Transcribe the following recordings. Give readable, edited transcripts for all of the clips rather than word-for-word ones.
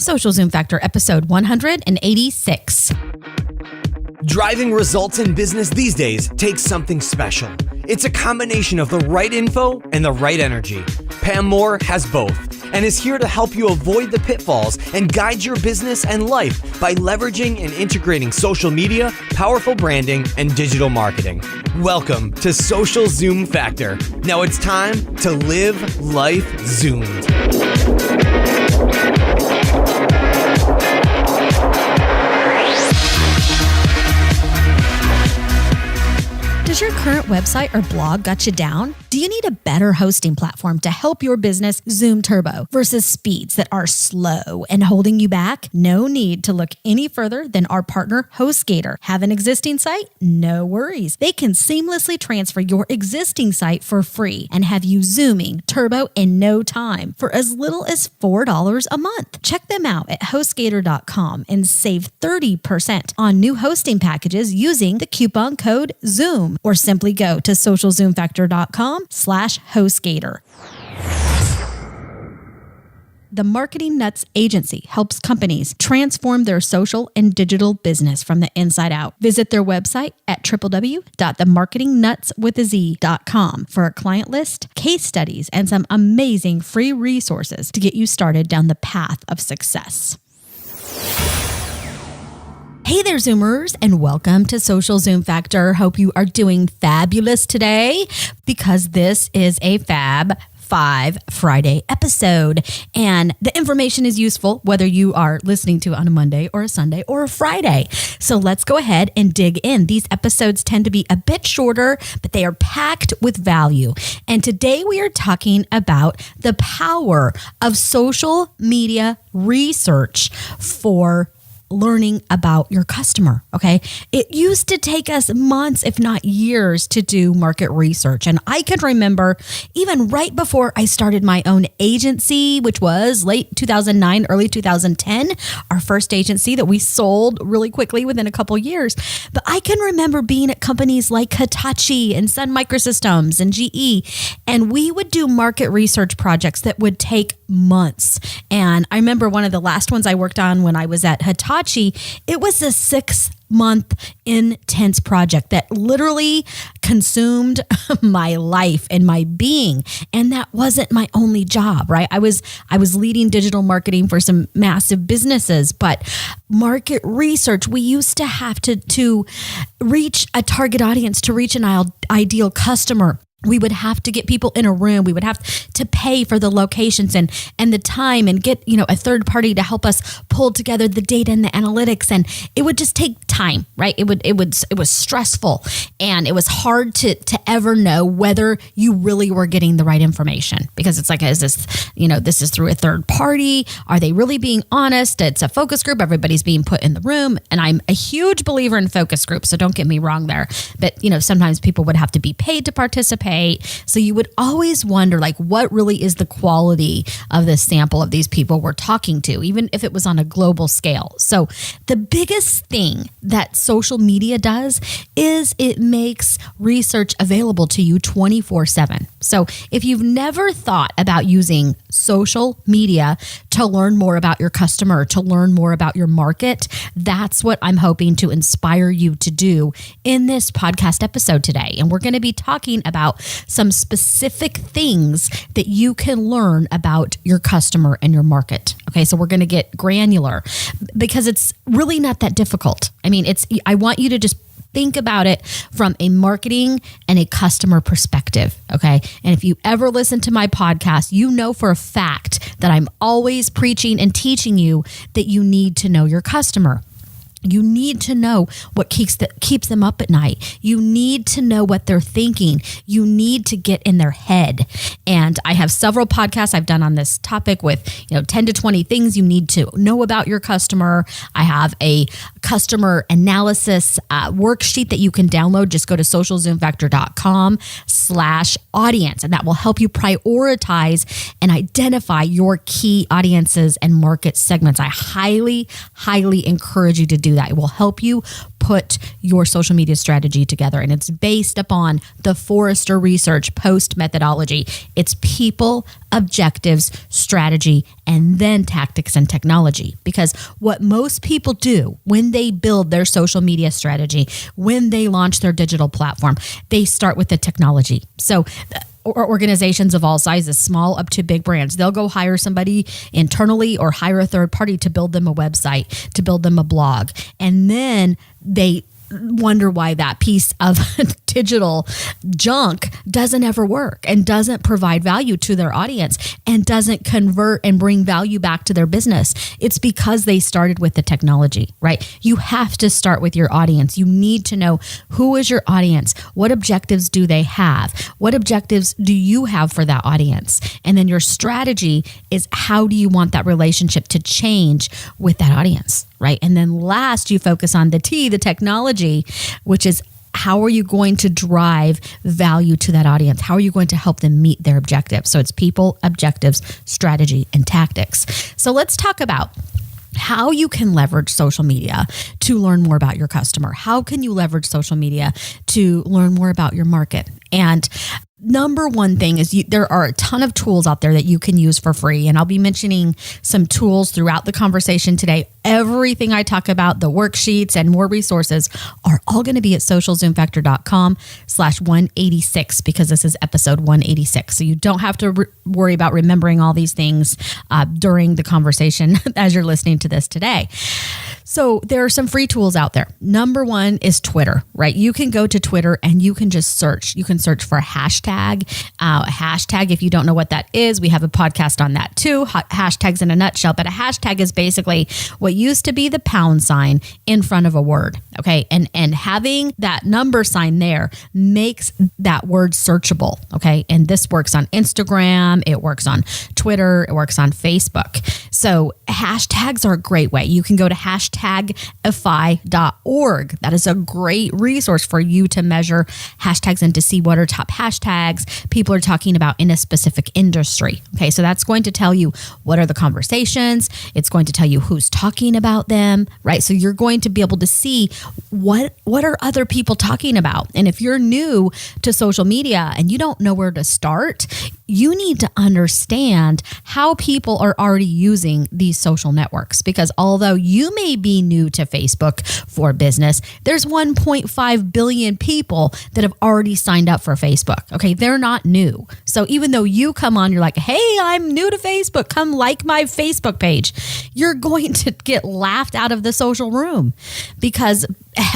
Social Zoom Factor, episode 186. Driving results in business these days takes something special. It's a combination of the right info and the right energy. Pam Moore has both and is here to help you avoid the pitfalls and guide your business and life by leveraging and integrating social media, powerful branding, and digital marketing. Welcome to Social Zoom Factor. Now it's time to live life zoomed. Does your current website or blog got you down? Do you need a better hosting platform to help your business zoom turbo versus speeds that are slow and holding you back? No need to look any further than our partner HostGator. Have an existing site? No worries. They can seamlessly transfer your existing site for free and have you zooming turbo in no time for as little as $4 a month. Check them out at HostGator.com and save 30% on new hosting packages using the coupon code ZOOM. Or simply go to socialzoomfactor.com/HostGator. The Marketing Nuts Agency helps companies transform their social and digital business from the inside out. Visit their website at www.themarketingnutswithaz.com for a client list, case studies, and some amazing free resources to get you started down the path of success. Hey there, Zoomers, and welcome to Social Zoom Factor. Hope you are doing fabulous today because this is a Fab 5 Friday episode, and the information is useful whether you are listening to it on a Monday or a Sunday or a Friday. So let's go ahead and dig in. These episodes tend to be a bit shorter, but they are packed with value. And today we are talking about the power of social media research for learning about your customer, okay? It used to take us months, if not years, to do market research. And I can remember even right before I started my own agency, which was late 2009, early 2010, our first agency that we sold really quickly within a couple years. But I can remember being at companies like Hitachi and Sun Microsystems and GE, and we would do market research projects that would take months. And I remember one of the last ones I worked on when I was at Hitachi, it was a 6-month intense project that literally consumed my life and my being. And that wasn't my only job, right? I was leading digital marketing for some massive businesses, but market research, we used to have to reach a target audience, to reach an ideal customer. We would have to get people in a room. We would have to pay for the locations and the time and get, a third party to help us pull together the data and the analytics. And it would just take time, right? It was stressful, and it was hard to ever know whether you really were getting the right information, because it's like, is this, this is through a third party? Are they really being honest? It's a focus group. Everybody's being put in the room. And I'm a huge believer in focus groups, so don't get me wrong there. But, sometimes people would have to be paid to participate. So you would always wonder, what really is the quality of this sample of these people we're talking to, even if it was on a global scale. So the biggest thing that social media does is it makes research available to you 24/7. So if you've never thought about using social media to learn more about your customer, to learn more about your market, that's what I'm hoping to inspire you to do in this podcast episode today. And we're going to be talking about some specific things that you can learn about your customer and your market. Okay, so we're going to get granular because it's really not that difficult. I want you to just think about it from a marketing and a customer perspective, okay? And if you ever listen to my podcast, you know for a fact that I'm always preaching and teaching you that you need to know your customer. You need to know what keeps them up at night. You need to know what they're thinking. You need to get in their head. And I have several podcasts I've done on this topic with 10 to 20 things you need to know about your customer. I have a customer analysis worksheet that you can download. Just go to socialzoomfactor.com/audience, and that will help you prioritize and identify your key audiences and market segments. I highly, highly encourage you to do that. It will help you put your social media strategy together. And it's based upon the Forrester Research Post methodology. It's people, objectives, strategy, and then tactics and technology. Because what most people do when they build their social media strategy, when they launch their digital platform, they start with the technology. So or organizations of all sizes, small up to big brands, they'll go hire somebody internally or hire a third party to build them a website, to build them a blog. And then they wonder why that piece of digital junk doesn't ever work and doesn't provide value to their audience and doesn't convert and bring value back to their business. It's because they started with the technology, right? You have to start with your audience. You need to know who is your audience? What objectives do they have? What objectives do you have for that audience? And then your strategy is, how do you want that relationship to change with that audience, right? And then last, you focus on the T, the technology, which is, how are you going to drive value to that audience? How are you going to help them meet their objectives? So it's people, objectives, strategy, and tactics. So let's talk about how you can leverage social media to learn more about your customer. How can you leverage social media to learn more about your market? And number one thing is there are a ton of tools out there that you can use for free. And I'll be mentioning some tools throughout the conversation today. Everything I talk about, the worksheets and more resources, are all going to be at socialzoomfactor.com/186, because this is episode 186. So you don't have to worry about remembering all these things during the conversation as you're listening to this today. So there are some free tools out there. Number one is Twitter, right? You can go to Twitter and you can just search. You can search for a hashtag. Hashtag, if you don't know what that is, we have a podcast on that too. Hashtags in a nutshell. But a hashtag is basically what used to be the pound sign in front of a word, okay? And having that number sign there makes that word searchable, okay? And this works on Instagram. It works on Twitter. It works on Facebook. So hashtags are a great way. You can go to hashtagify.org. That is a great resource for you to measure hashtags and to see what are top hashtags people are talking about in a specific industry. Okay, so that's going to tell you what are the conversations. It's going to tell you who's talking about them, right? So you're going to be able to see what are other people talking about. And if you're new to social media and you don't know where to start, you need to understand how people are already using these social networks, because although you may be new to Facebook for business, there's 1.5 billion people that have already signed up for Facebook. Okay, they're not new. So even though you come on, you're like, hey, I'm new to Facebook, come like my Facebook page, you're going to get laughed out of the social room, because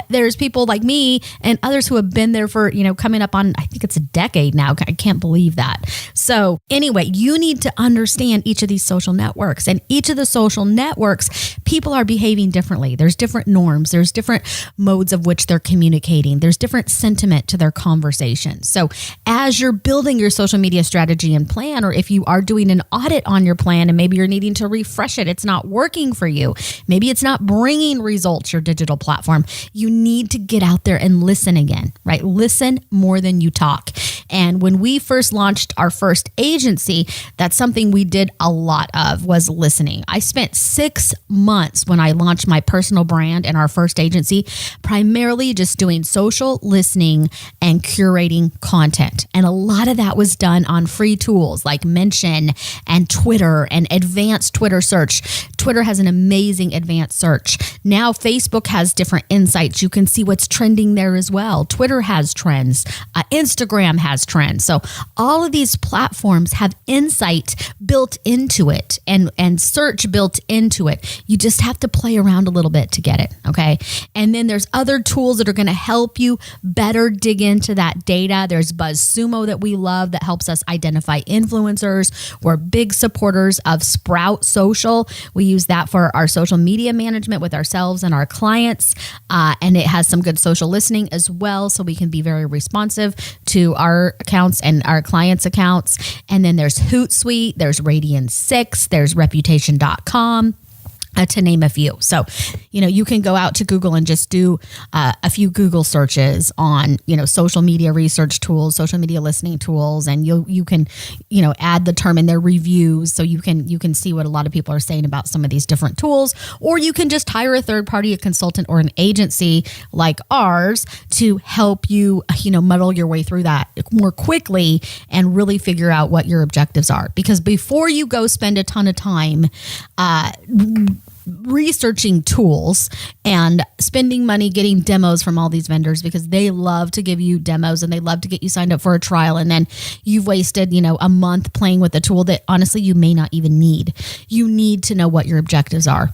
there's people like me and others who have been there for, coming up on, I think it's a decade now. I can't believe that. So anyway, you need to understand each of these social networks, and each of the social networks, people are behaving differently. There's different norms. There's different modes of which they're communicating. There's different sentiment to their conversation. So as you're building your social media strategy and plan, or if you are doing an audit on your plan and maybe you're needing to refresh it, it's not working for you. Maybe it's not bringing results, your digital platform. You need to get out there and listen again, right? Listen more than you talk. And when we first launched our first agency, that's something we did a lot of, was listening. I spent 6 months when I launched my personal brand and our first agency, primarily just doing social listening and curating content. And a lot of that was done on free tools like Mention and Twitter and advanced Twitter search. Twitter has an amazing advanced search. Now Facebook has different insights. You can see what's trending there as well. Twitter has trends. Instagram has trends. So all of these platforms have insight built into it and search built into it. You just have to play around a little bit to get it, okay? And then there's other tools that are going to help you better dig into that data. There's BuzzSumo that we love that helps us identify influencers. We're big supporters of Sprout Social. We use that for our social media management with ourselves and our clients. And it has some good social listening as well, so we can be very responsive to our accounts and our clients' accounts. And then there's Hootsuite, there's Radian6, there's Reputation.com. to name a few. So, you can go out to Google and just do a few Google searches on, social media research tools, social media listening tools, and you can, add the term in their reviews. So you can see what a lot of people are saying about some of these different tools, or you can just hire a third party, a consultant or an agency like ours to help you, muddle your way through that more quickly and really figure out what your objectives are. Because before you go spend a ton of time, researching tools and spending money getting demos from all these vendors, because they love to give you demos and they love to get you signed up for a trial, and then you've wasted a month playing with a tool that honestly you may not even need. You need to know what your objectives are.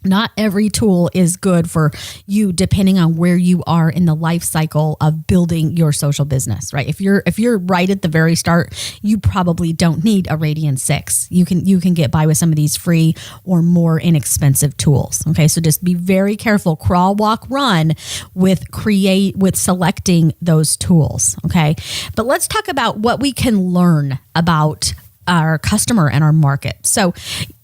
Not every tool is good for you, depending on where you are in the life cycle of building your social business, right? If you're right at the very start, you probably don't need a Radian 6. You can get by with some of these free or more inexpensive tools. Okay, so just be very careful. Crawl, walk, run with selecting those tools. Okay, but let's talk about what we can learn about our customer and our market. So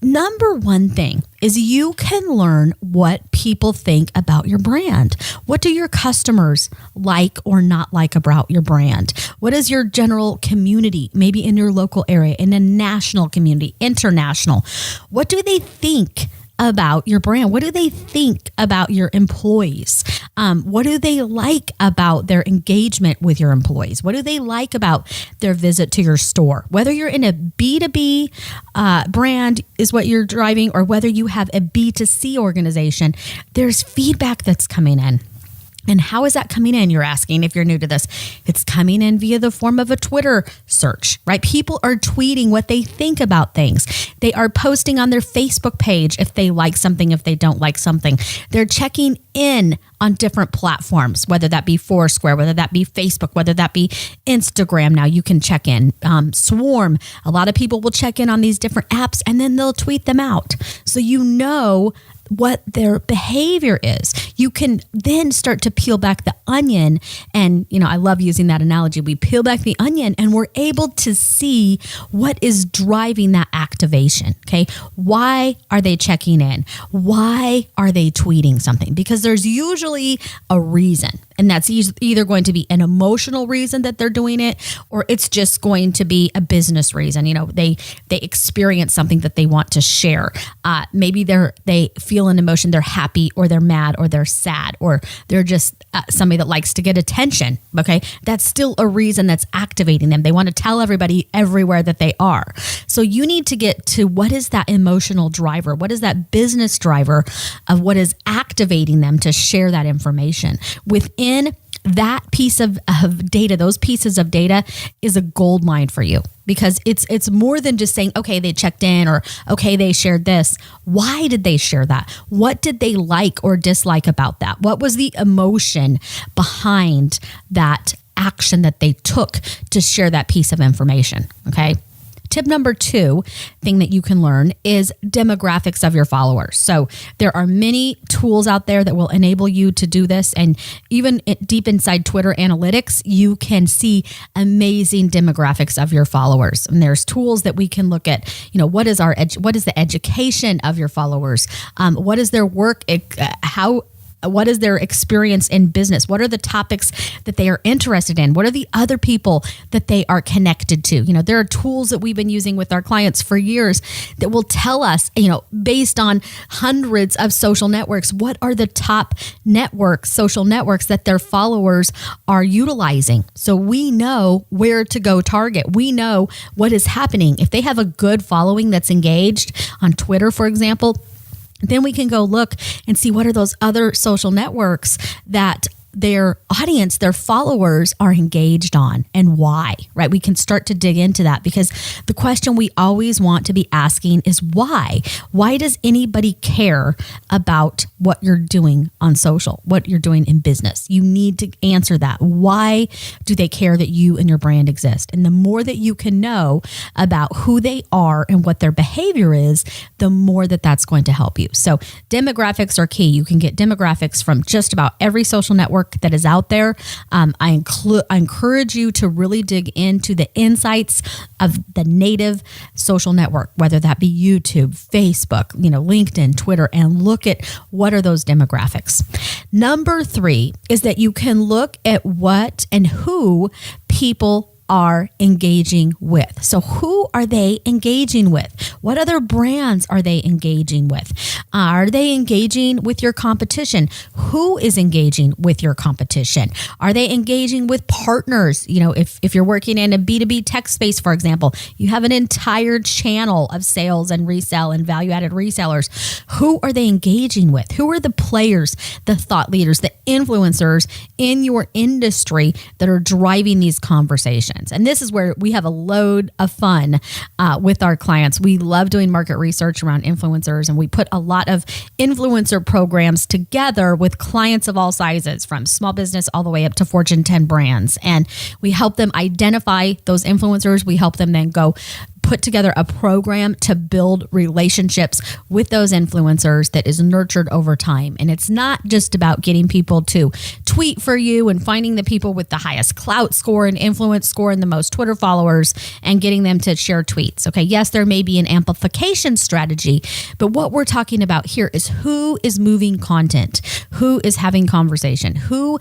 number one thing is you can learn what people think about your brand. What do your customers like or not like about your brand? What is your general community, maybe in your local area, in a national community, international? What do they think about your brand? What do they think about your employees? What do they like about their engagement with your employees? What do they like about their visit to your store? Whether you're in a B2B brand is what you're driving, or whether you have a B2C organization, there's feedback that's coming in. And how is that coming in, you're asking, if you're new to this? It's coming in via the form of a Twitter search, right? People are tweeting what they think about things. They are posting on their Facebook page if they like something, if they don't like something. They're checking in on different platforms, whether that be Foursquare, whether that be Facebook, whether that be Instagram. Now you can check in. Swarm, a lot of people will check in on these different apps and then they'll tweet them out. So you know what their behavior is. You can then start to peel back the onion. And, I love using that analogy. We peel back the onion and we're able to see what is driving that activation. Okay. Why are they checking in? Why are they tweeting something? Because there's usually a reason. And that's either going to be an emotional reason that they're doing it, or it's just going to be a business reason. They experience something that they want to share. Maybe they feel an emotion. They're happy, or they're mad, or they're sad, or they're just somebody that likes to get attention. Okay, that's still a reason that's activating them. They want to tell everybody everywhere that they are. So you need to get to what is that emotional driver? What is that business driver of what is activating them to share that information? Within that piece of data, those pieces of data is a gold mine for you, because it's more than just saying, okay, they checked in, or okay, they shared this. Why did they share that? What did they like or dislike about that? What was the emotion behind that action that they took to share that piece of information? Okay. Tip number 2 thing that you can learn is demographics of your followers. So there are many tools out there that will enable you to do this. And even deep inside Twitter analytics, you can see amazing demographics of your followers. And there's tools that we can look at, what is the education of your followers? What is their work? What is their experience in business? What are the topics that they are interested in? What are the other people that they are connected to? There are tools that we've been using with our clients for years that will tell us, based on hundreds of social networks, what are the top social networks that their followers are utilizing. So we know where to go target. We know what is happening. If they have a good following that's engaged on Twitter, for example, then we can go look and see what are those other social networks that their audience, their followers are engaged on, and why, right? We can start to dig into that, because the question we always want to be asking is why? Why does anybody care about what you're doing on social, what you're doing in business? You need to answer that. Why do they care that you and your brand exist? And the more that you can know about who they are and what their behavior is, the more that that's going to help you. So demographics are key. You can get demographics from just about every social network network that is out there. I encourage you to really dig into the insights of the native social network, whether that be YouTube, Facebook, LinkedIn, Twitter, and look at what are those demographics. Number 3 is that you can look at what and who people are engaging with. So who are they engaging with? What other brands are they engaging with? Are they engaging with your competition? Who is engaging with your competition? Are they engaging with partners? If you're working in a B2B tech space, for example, you have an entire channel of sales and resell and value-added resellers. Who are they engaging with? Who are the players, the thought leaders, the influencers in your industry that are driving these conversations? And this is where we have a load of fun with our clients. We love doing market research around influencers, and we put a lot of influencer programs together with clients of all sizes, from small business all the way up to Fortune 10 brands. And we help them identify those influencers. We help them then go put together a program to build relationships with those influencers that is nurtured over time. And it's not just about getting people to tweet for you and finding the people with the highest clout score and influence score and the most Twitter followers and getting them to share tweets. Okay, yes, there may be an amplification strategy, but what we're talking about here is who is moving content, who is having conversation, who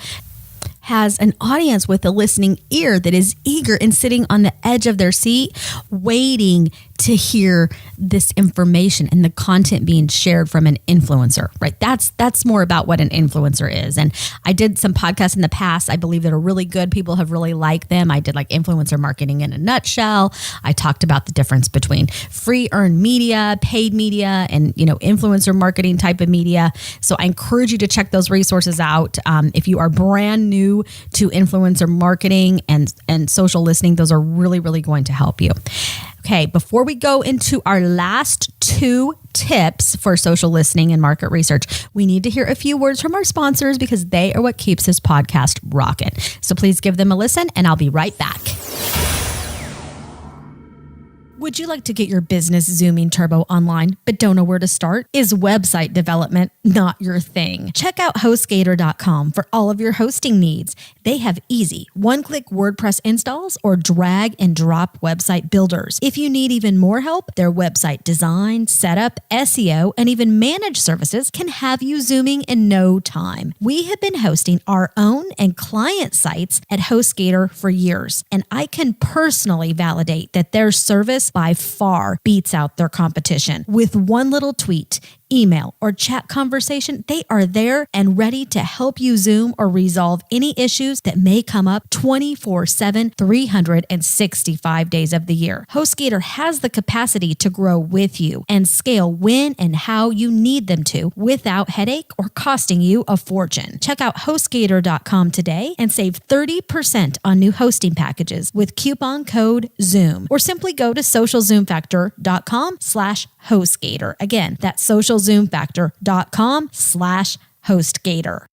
has an audience with a listening ear that is eager and sitting on the edge of their seat, waiting to hear this information and the content being shared from an influencer, right? That's more about what an influencer is. And I did some podcasts in the past, I believe, that are really good. People have really liked them. I did like influencer marketing in a nutshell. I talked about the difference between free earned media, paid media, and influencer marketing type of media. So I encourage you to check those resources out. If you are brand new to influencer marketing and social listening, those are really, really going to help you. Okay, before we go into our last 2 tips for social listening and market research, we need to hear a few words from our sponsors because they are what keeps this podcast rocking. So please give them a listen and I'll be right back. Would you like to get your business zooming turbo online, but don't know where to start? Is website development not your thing? Check out HostGator.com for all of your hosting needs. They have easy one-click WordPress installs or drag and drop website builders. If you need even more help, their website design, setup, SEO, and even managed services can have you zooming in no time. We have been hosting our own and client sites at HostGator for years, and I can personally validate that their service by far beats out their competition. With one little tweet, email, or chat conversation, they are there and ready to help you Zoom or resolve any issues that may come up 24/7, 365 days of the year. HostGator has the capacity to grow with you and scale when and how you need them to without headache or costing you a fortune. Check out HostGator.com today and save 30% on new hosting packages with coupon code ZOOM, or simply go to socialzoomfactor.com/HostGator. Again, that's socialzoomfactor.com/HostGator.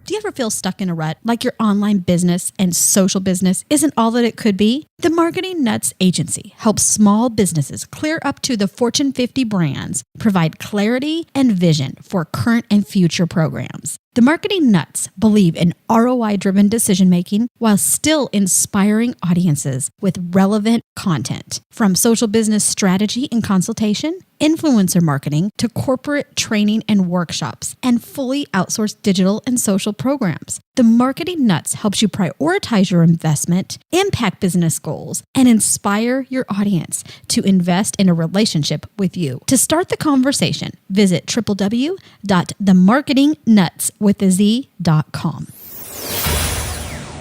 Do you ever feel stuck in a rut, like your online business and social business isn't all that it could be? The Marketing Nuts Agency helps small businesses clear up to the Fortune 50 brands, provide clarity and vision for current and future programs. The Marketing Nuts believe in ROI-driven decision-making while still inspiring audiences with relevant content. From social business strategy and consultation, influencer marketing, to corporate training and workshops, and fully outsourced digital and social programs. The Marketing Nuts helps you prioritize your investment, impact business goals, and inspire your audience to invest in a relationship with you. To start the conversation, visit www.themarketingnuts.com.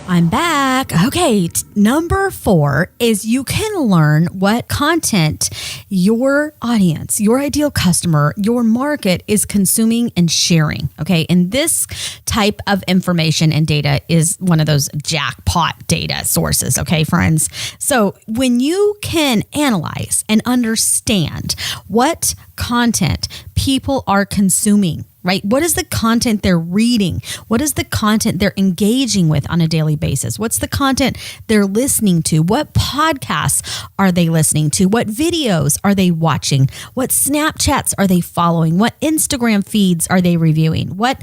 I'm back. Okay, number 4 is you can learn what content your audience, your ideal customer, your market is consuming and sharing. Okay, and this type of information and data is one of those jackpot data sources. Okay, friends. So when you can analyze and understand what content people are consuming right? What is the content they're reading? What is the content they're engaging with on a daily basis? What's the content they're listening to? What podcasts are they listening to? What videos are they watching? What Snapchats are they following? What Instagram feeds are they reviewing? What,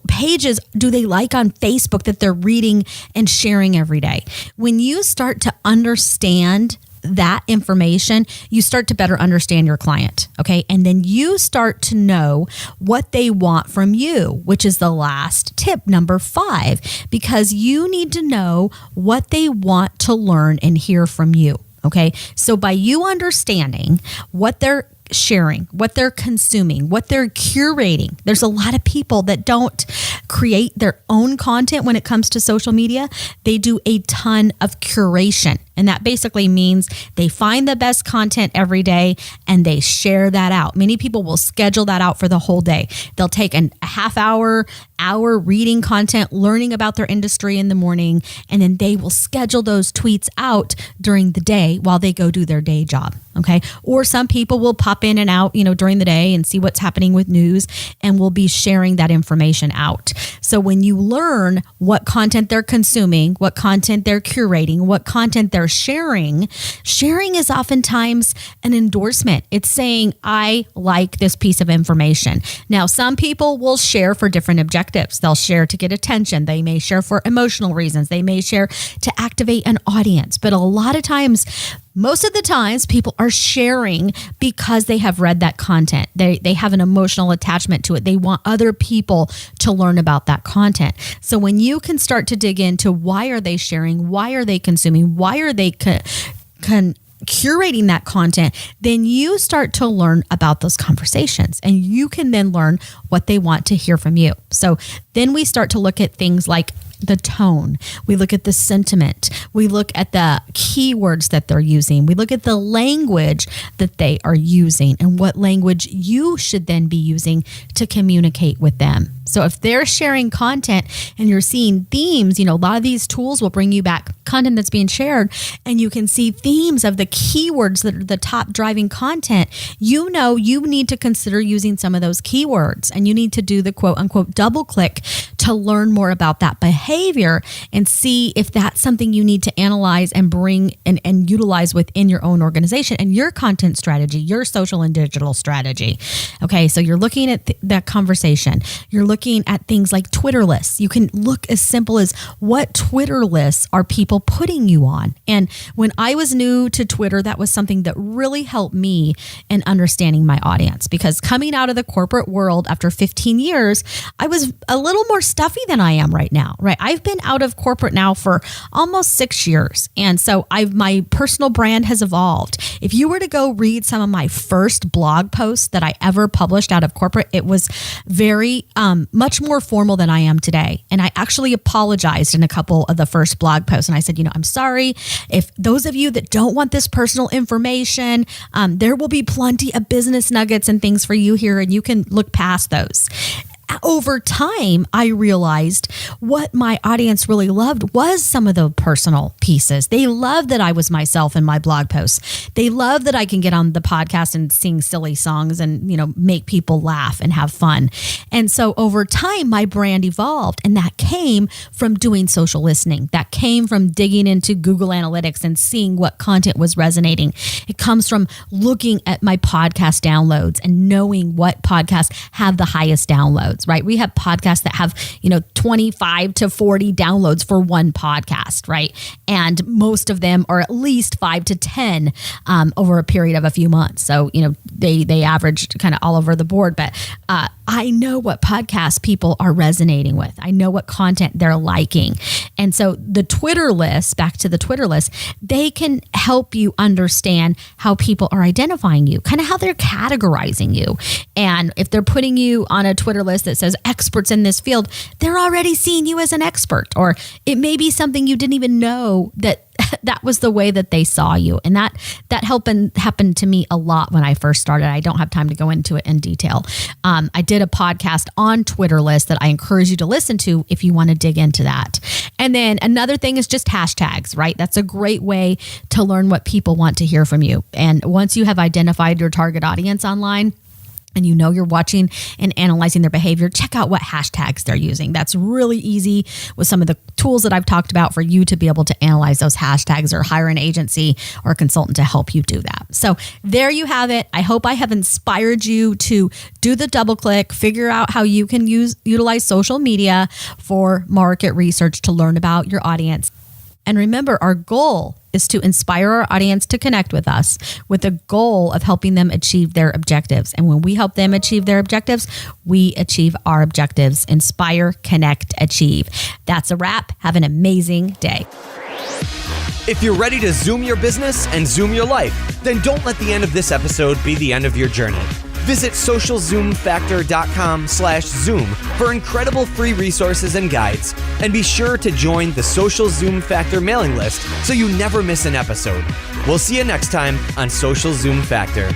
pages do they like on Facebook that they're reading and sharing every day? When you start to understand that information, you start to better understand your client. Okay. And then you start to know what they want from you, which is the last tip, number 5, because you need to know what they want to learn and hear from you. Okay. So by you understanding what they're sharing, what they're consuming, what they're curating. There's a lot of people that don't create their own content when it comes to social media. They do a ton of curation. And that basically means they find the best content every day and they share that out. Many people will schedule that out for the whole day. They'll take a half hour reading content, learning about their industry in the morning, and then they will schedule those tweets out during the day while they go do their day job. Okay. Or some people will pop in and out, during the day and see what's happening with news, and will be sharing that information out. So when you learn what content they're consuming, what content they're curating, what content they're sharing is oftentimes an endorsement. It's saying, I like this piece of information. Now, some people will share for different objectives. They'll share to get attention. They may share for emotional reasons. They may share to activate an audience. But a lot of times, most of the times, people are sharing because they have read that content. They have an emotional attachment to it. They want other people to learn about that content. So when you can start to dig into why are they sharing, why are they consuming, why are they curating that content, then you start to learn about those conversations, and you can then learn what they want to hear from you. So then we start to look at things like the tone. We look at the sentiment. We look at the keywords that they're using. We look at the language that they are using and what language you should then be using to communicate with them. So if they're sharing content and you're seeing themes, a lot of these tools will bring you back content that's being shared, and you can see themes of the keywords that are the top driving content. You need to consider using some of those keywords, and you need to do the quote unquote double click to learn more about that behavior and see if that's something you need to analyze and bring and utilize within your own organization and your content strategy, your social and digital strategy. Okay, so you're looking at that conversation. You're looking at things like Twitter lists. You can look as simple as what Twitter lists are people putting you on. And when I was new to Twitter, that was something that really helped me in understanding my audience, because coming out of the corporate world after 15 years, I was a little more stuffy than I am right now, right? I've been out of corporate now for almost 6 years. And so my personal brand has evolved. If you were to go read some of my first blog posts that I ever published out of corporate, it was very much more formal than I am today. And I actually apologized in a couple of the first blog posts. And I said, I'm sorry if those of you that don't want this personal information, there will be plenty of business nuggets and things for you here, and you can look past those. Over time, I realized what my audience really loved was some of the personal pieces. They love that I was myself in my blog posts. They love that I can get on the podcast and sing silly songs and, make people laugh and have fun. And so over time, my brand evolved, and that came from doing social listening. That came from digging into Google Analytics and seeing what content was resonating. It comes from looking at my podcast downloads and knowing what podcasts have the highest downloads. Right? We have podcasts that have, 25 to 40 downloads for one podcast, right? And most of them are at least 5 to 10 over a period of a few months. So, they average kind of all over the board, but I know what podcasts people are resonating with. I know what content they're liking. And so the Twitter list, back to the Twitter list, they can help you understand how people are identifying you, kind of how they're categorizing you. And if they're putting you on a Twitter list that says experts in this field, they're already seeing you as an expert. Or it may be something you didn't even know that was the way that they saw you. And that happened to me a lot when I first started. I don't have time to go into it in detail. I did a podcast on Twitter list that I encourage you to listen to if you want to dig into that. And then another thing is just hashtags, right? That's a great way to learn what people want to hear from you. And once you have identified your target audience online, and you know you're watching and analyzing their behavior, check out what hashtags they're using. That's really easy with some of the tools that I've talked about for you to be able to analyze those hashtags, or hire an agency or a consultant to help you do that. So there you have it. I hope I have inspired you to do the double click, figure out how you can utilize social media for market research to learn about your audience. And remember, our goal is to inspire our audience to connect with us with the goal of helping them achieve their objectives. And when we help them achieve their objectives, we achieve our objectives. Inspire, connect, achieve. That's a wrap. Have an amazing day. If you're ready to Zoom your business and Zoom your life, then don't let the end of this episode be the end of your journey. Visit socialzoomfactor.com/Zoom for incredible free resources and guides. And be sure to join the Social Zoom Factor mailing list so you never miss an episode. We'll see you next time on Social Zoom Factor.